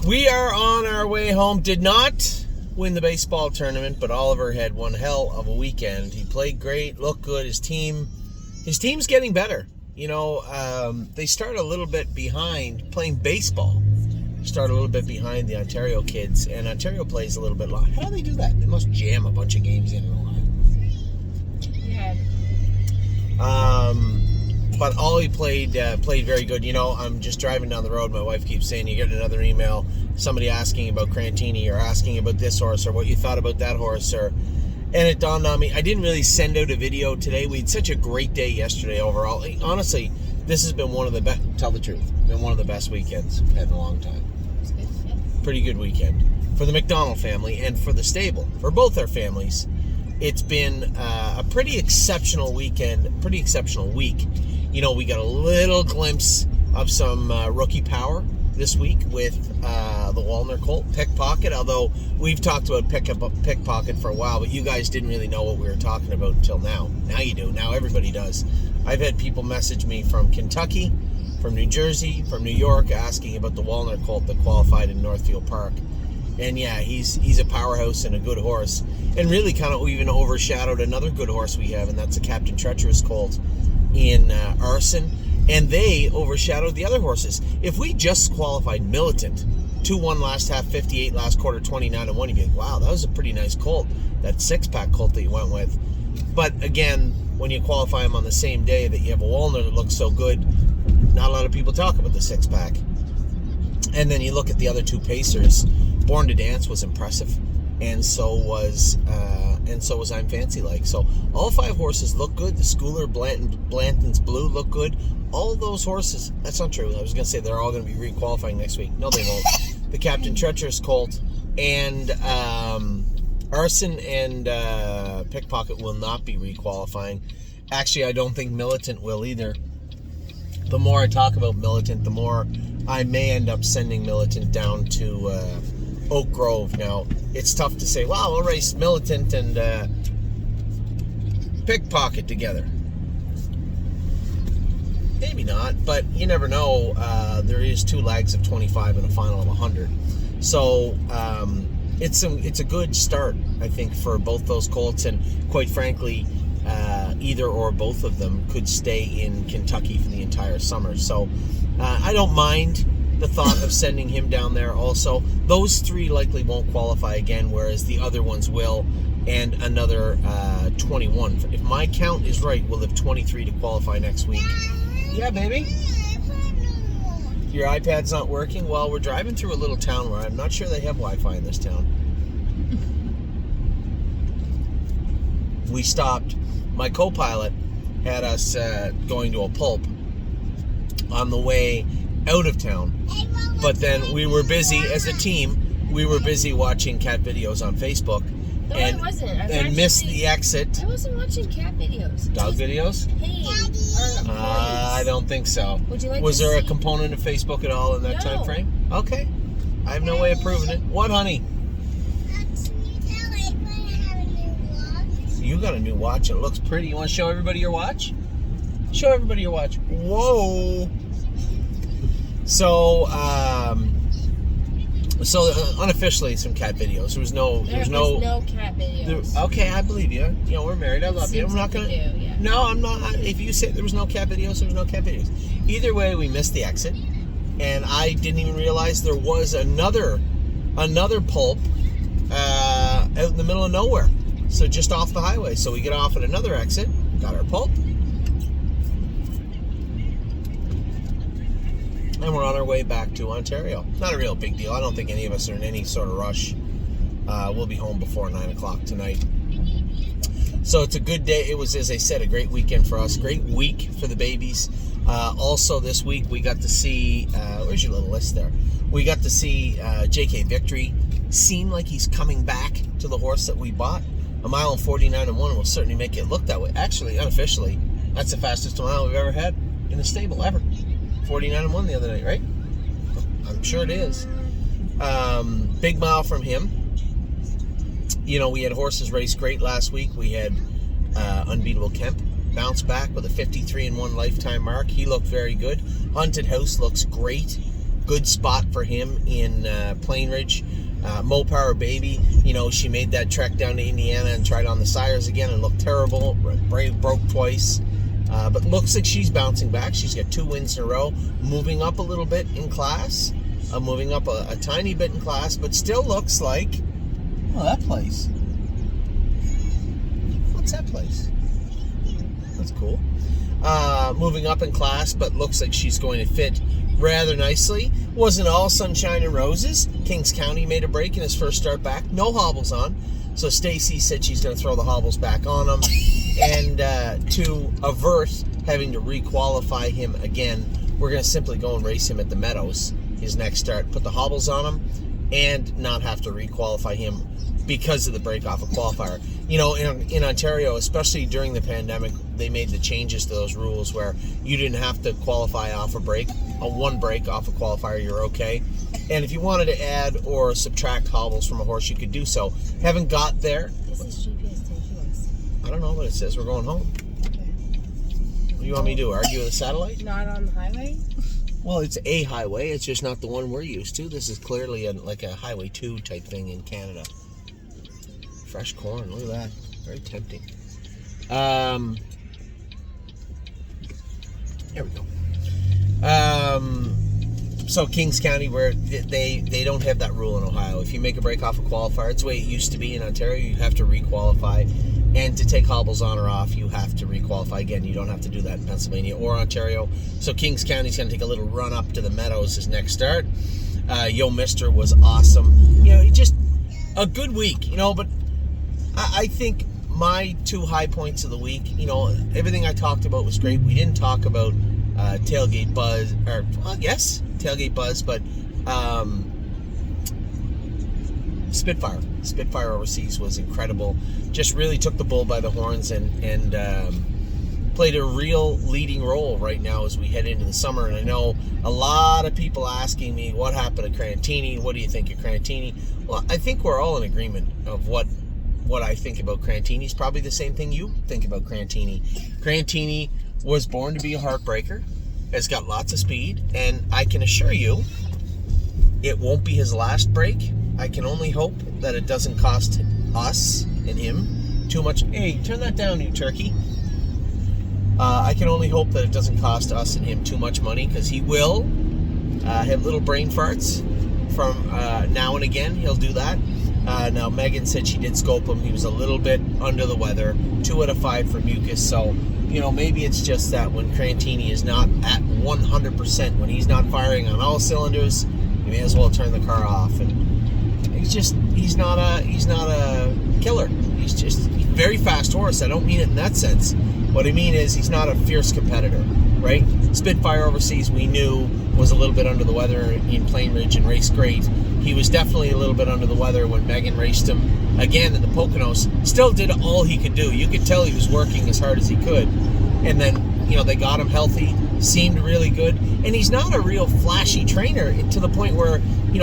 We are on our way home. Did not win the baseball tournament, but Oliver had one hell of a weekend. He played great, looked good. His team's getting better. You know, they started a little bit behind playing baseball. Started a little bit behind the Ontario kids, and Ontario plays a little bit long. How do they do that? They must jam a bunch of games in a line. Yeah. But Ollie played very good. You know, I'm just driving down the road. My wife keeps saying, you get another email, somebody asking about Crantini or asking about this horse or what you thought about that horse. And it dawned on me, I didn't really send out a video today. We had such a great day yesterday overall. Honestly, this has been one of the best, tell the truth, been one of the best weekends I've had in a long time. Pretty good weekend for the McDonald family and for the stable, for both our families. It's been a pretty exceptional weekend, pretty exceptional week. You know, we got a little glimpse of some rookie power this week with the Walner Colt, Pickpocket, although we've talked about Pickpocket for a while, but you guys didn't really know what we were talking about until now. Now you do. Now everybody does. I've had people message me from Kentucky, from New Jersey, from New York, asking about the Walner Colt that qualified in Northfield Park. And yeah, he's a powerhouse and a good horse, and really kind of even overshadowed another good horse we have, and that's the Captain Treacherous Colt in Arson, and they overshadowed the other horses. If we just qualified Militant, 2-1 last half, 58 last quarter, 29-1, you'd be like, wow, that was a pretty nice colt, that six-pack colt that you went with. But again, when you qualify them on the same day that you have a Walner that looks so good, not a lot of people talk about the six-pack. And then you look at the other two pacers. Born to Dance was impressive, and so was I'm Fancy Like. So all five horses look good. The Schooler, Blanton's Blue look good. All those horses, that's not true. I was going to say they're all going to be re-qualifying next week. No, they won't. The Captain Treacherous Colt and Arson and Pickpocket will not be re-qualifying. Actually, I don't think Militant will either. The more I talk about Militant, the more I may end up sending Militant down to Oak Grove. Now, it's tough to say, wow, we'll race Militant and Pickpocket together. Maybe not, but you never know. There is 2 legs of 25 and a final of 100. So it's a good start, I think, for both those colts, and quite frankly, either or both of them could stay in Kentucky for the entire summer. So I don't mind the thought of sending him down there also. Those 3 likely won't qualify again, whereas the other ones will, and another 21. If my count is right, we'll have 23 to qualify next week. Yeah, baby? Your iPad's not working? Well, we're driving through a little town where I'm not sure they have Wi-Fi in this town. We stopped. My co-pilot had us going to a pulp on the way out of town. But then we were busy as a team. We were busy watching cat videos on Facebook. No, I wasn't. Missed the exit. I wasn't watching cat videos. Dog videos? Hey, I don't think so. Would you like Was to there a see? component of Facebook at all in that time frame? Okay. I have no way of proving it. What, honey? You got a new watch. It looks pretty. You want to show everybody your watch? Show everybody your watch. Whoa. So, unofficially, some cat videos. There was no cat videos. Okay, I believe you. You know, we're married. I love you. I'm not gonna. Yeah. No, I'm not. If you say there was no cat videos, there was no cat videos. Either way, we missed the exit, and I didn't even realize there was another pulp out in the middle of nowhere. So just off the highway. So we get off at another exit. Got our pulp. And we're on our way back to Ontario. Not a real big deal. I don't think any of us are in any sort of rush. We'll be home before 9 o'clock tonight. So it's a good day. It was, as I said, a great weekend for us. Great week for the babies. Also this week we got to see, where's your little list there? We got to see JK Victory. Seemed like he's coming back to the horse that we bought. 1 mile and 49-1 will certainly make it look that way. Actually, unofficially, that's the fastest mile we've ever had in the stable ever. 49-1 the other night, right? I'm sure it is. Big mile from him. You know, we had horses race great last week. We had Unbeatable Kemp bounce back with a 53-1 lifetime mark. He looked very good. Haunted House looks great. good spot for him in Plain Ridge. Mo Power Baby, she made that trek down to Indiana and tried on the sires again and looked terrible. Brave broke twice. But looks like she's bouncing back. She's got 2 wins in a row, moving up a little bit in class, moving up a tiny bit in class, but still looks like, that place. What's that place? That's cool. Moving up in class, but looks like she's going to fit rather nicely. Wasn't all sunshine and roses. Kings County made a break in his first start back. No hobbles on. So Stacy said she's going to throw the hobbles back on him. And to avert having to requalify him again, we're going to simply go and race him at the Meadows, his next start. Put the hobbles on him and not have to requalify him because of the break off a qualifier. In Ontario, especially during the pandemic, they made the changes to those rules where you didn't have to qualify off a break. One break off a qualifier, you're okay. And if you wanted to add or subtract hobbles from a horse, you could do so. Haven't got there. This is GPS taking us. I don't know what it says. We're going home. Okay. What do you want me to do? Argue with a satellite? Not on the highway? Well, it's a highway. It's just not the one we're used to. This is clearly like a Highway 2 type thing in Canada. Fresh corn. Look at that. Very tempting. Here we go. So Kings County, where they don't have that rule in Ohio. If you make a break off a qualifier, it's the way it used to be in Ontario. You have to requalify, and to take hobbles on or off, you have to requalify again. You don't have to do that in Pennsylvania or Ontario. So Kings County's going to take a little run up to the Meadows his next start. Yo Mister was awesome. Just a good week. But I think my 2 high points of the week. Everything I talked about was great. We didn't talk about Tailgate Buzz, yes, Tailgate Buzz, but Spitfire Overseas was incredible. Just really took the bull by the horns and played a real leading role right now as we head into the summer. And I know a lot of people asking me, what happened to Crantini? What do you think of Crantini? Well, I think we're all in agreement of what I think about Crantini is probably the same thing you think about Crantini. Crantini was born to be a heartbreaker, has got lots of speed, and I can assure you it won't be his last break. I can only hope that it doesn't cost us and him too much. Hey, turn that down, you turkey. I can only hope that it doesn't cost us and him too much money, because he will have little brain farts from now and again. He'll do that. Now, Megan said she did scope him. He was a little bit under the weather. 2 out of 5 for mucus. So, maybe it's just that when Crantini is not at 100%, when he's not firing on all cylinders, you may as well turn the car off. And he's not a killer. He's just a very fast horse. I don't mean it in that sense. What I mean is he's not a fierce competitor, right? Spitfire Overseas, we knew, was a little bit under the weather in Plain Ridge and raced great. He was definitely a little bit under the weather when Megan raced him again in the Poconos. Still did all he could do. You could tell he was working as hard as he could. And then, they got him healthy, seemed really good. And he's not a real flashy trainer, to the point where,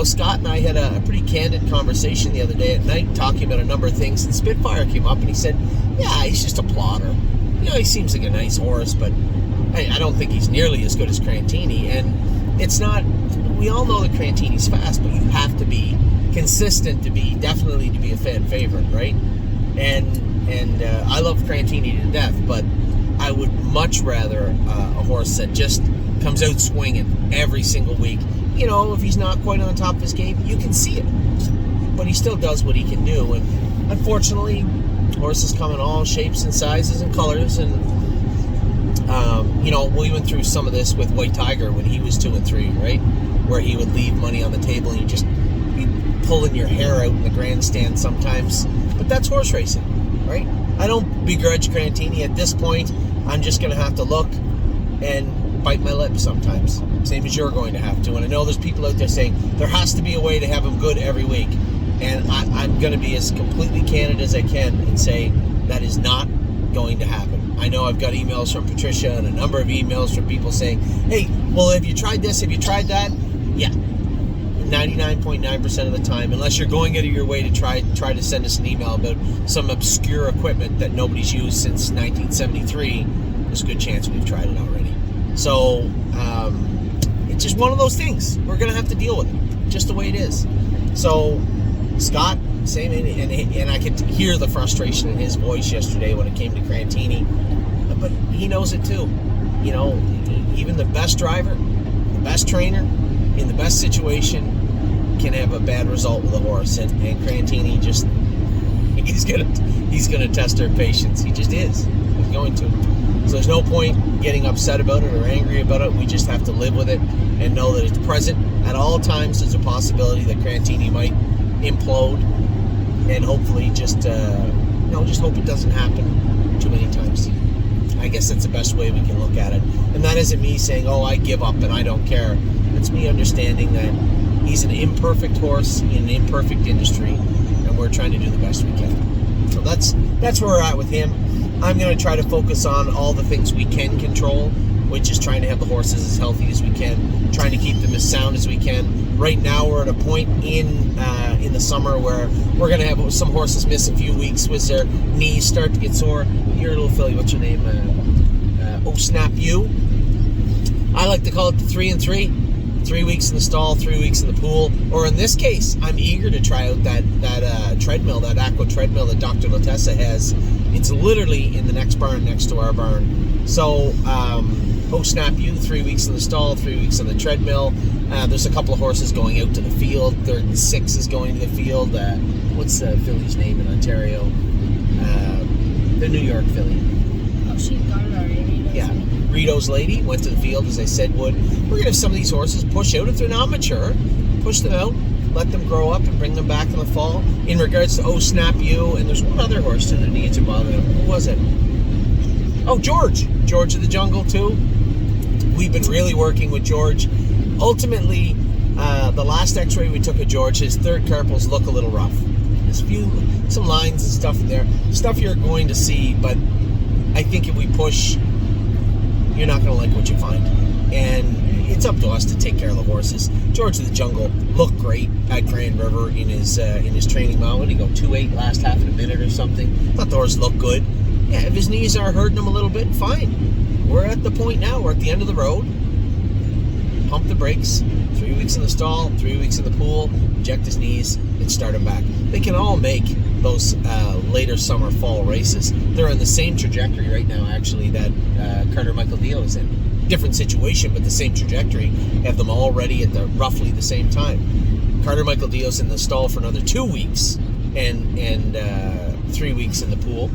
Scott and I had a pretty candid conversation the other day at night talking about a number of things. And Spitfire came up and he said, yeah, he's just a plotter. He seems like a nice horse, but I don't think he's nearly as good as Crantini. And it's not, we all know that Crantini's fast, but you have to be consistent to be a fan favorite, right? And I love Crantini to death, but I would much rather a horse that just comes out swinging every single week. If he's not quite on top of his game, you can see it, but he still does what he can do. And unfortunately, horses come in all shapes and sizes and colors, and we went through some of this with White Tiger when he was 2 and 3, right? Where he would leave money on the table and you'd pulling your hair out in the grandstand sometimes. But that's horse racing, right? I don't begrudge Crantini. At this point, I'm just going to have to look and bite my lip sometimes. Same as you're going to have to. And I know there's people out there saying there has to be a way to have him good every week. And I'm going to be as completely candid as I can and say that is not going to happen. I know I've got emails from Patricia and a number of emails from people saying, hey, well, have you tried this? Have you tried that? Yeah. 99.9% of the time, unless you're going out of your way to try to send us an email about some obscure equipment that nobody's used since 1973, there's a good chance we've tried it already. So it's just one of those things. We're going to have to deal with it, just the way it is. So, Scott, same, and I could hear the frustration in his voice yesterday when it came to Crantini, but he knows it too. You know, even the best driver, the best trainer, in the best situation, can have a bad result with a horse, and Crantini just, he's gonna test our patience. He just is. He's going to. So there's no point getting upset about it or angry about it. We just have to live with it and know that it's present at all times. There's a possibility that Crantini might implode, and hopefully just just hope it doesn't happen too many times. I guess that's the best way we can look at it. And that isn't me saying, oh, I give up and I don't care. It's me understanding that he's an imperfect horse in an imperfect industry, and we're trying to do the best we can. So that's where we're at with him. I'm going to try to focus on all the things we can control, which is trying to have the horses as healthy as we can, trying to keep them as sound as we can. Right now, we're at a point in the summer where we're going to have some horses miss a few weeks with their knees start to get sore. Your little filly, what's her name? Oh Snap You. I like to call it the 3 and 3. 3 weeks in the stall, 3 weeks in the pool. Or in this case, I'm eager to try out that treadmill, that aqua treadmill that Dr. Latessa has. It's literally in the next barn next to our barn. So, Oh Snap You, 3 weeks in the stall, 3 weeks on the treadmill. There's a couple of horses going out to the field. Third and Six is going to the field. What's the filly's name in Ontario? The New York filly. Oh, she got it already. Yeah. Rito's Lady went to the field, as I said would. We're going to have some of these horses push out if they're not mature. Push them out, let them grow up, and bring them back in the fall. In regards to Oh Snap You, and there's one other horse too that needs to bother them. Who was it? Oh, George. George of the Jungle, too. We've been really working with George. Ultimately, the last x-ray we took of George, his third carpals look a little rough. There's some lines and stuff in there. Stuff you're going to see, but I think if we push, you're not going to like what you find. And it's up to us to take care of the horses. George of the Jungle looked great at Grand River in his training mile. What did he go, 2.8 last half in a minute or something? Thought the horse looked good. Yeah, if his knees are hurting him a little bit, fine. We're at the point now. We're at the end of the road. Pump the brakes. 3 weeks in the stall, 3 weeks in the pool. Inject his knees and start him back. They can all make those later summer, fall races. They're on the same trajectory right now, actually, that Carter Michael Dio is in. Different situation, but the same trajectory. Have them all ready at roughly the same time. Carter Michael Dio's in the stall for another 2 weeks, and 3 weeks in the pool.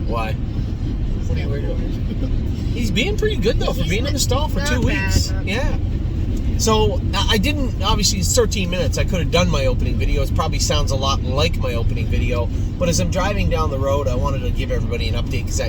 Why? What are you worried about? He's being pretty good though for being in the stall for 2 weeks. Yeah. So I didn't, obviously it's 13 minutes. I could have done my opening video. It probably sounds a lot like my opening video. But as I'm driving down the road, I wanted to give everybody an update because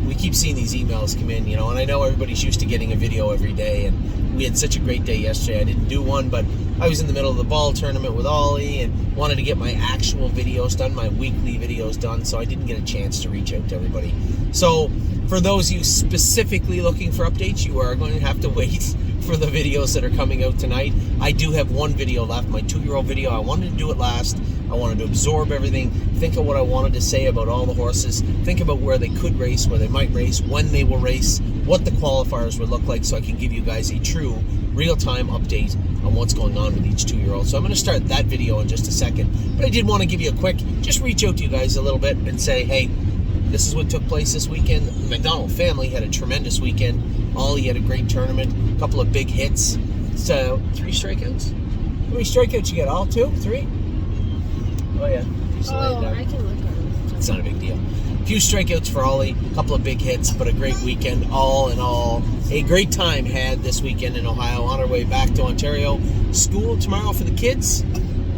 we keep seeing these emails come in, and I know everybody's used to getting a video every day, and we had such a great day yesterday. I didn't do one, but I was in the middle of the ball tournament with Ollie and wanted to get my actual videos done, my weekly videos done, so I didn't get a chance to reach out to everybody. So for those of you specifically looking for updates, you are going to have to wait for the videos that are coming out tonight. I do have one video left, my 2-year-old video. I wanted to do it last. I wanted to absorb everything, think of what I wanted to say about all the horses, think about where they could race, where they might race, when they will race, what the qualifiers would look like, so I can give you guys a true real-time update on what's going on with each 2-year-old. So I'm going to start that video in just a second. But I did want to give you a quick, just reach out to you guys a little bit and say, hey, this is what took place this weekend. The McDonald family had a tremendous weekend. Ollie had a great tournament, a couple of big hits. So 3 strikeouts? How many strikeouts you get? All 2? 3? Oh yeah. I can look at it. It's not a big deal. A few strikeouts for Ollie, a couple of big hits, but a great weekend all in all. A great time had this weekend in Ohio. On our way back to Ontario. School tomorrow for the kids.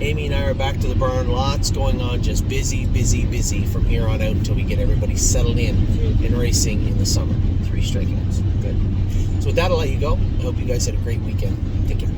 Amy and I are back to the barn. Lots going on. Just busy, busy, busy from here on out until we get everybody settled in and racing in the summer. 3 strikeouts. Good. So with that, I'll let you go. I hope you guys had a great weekend. Take care.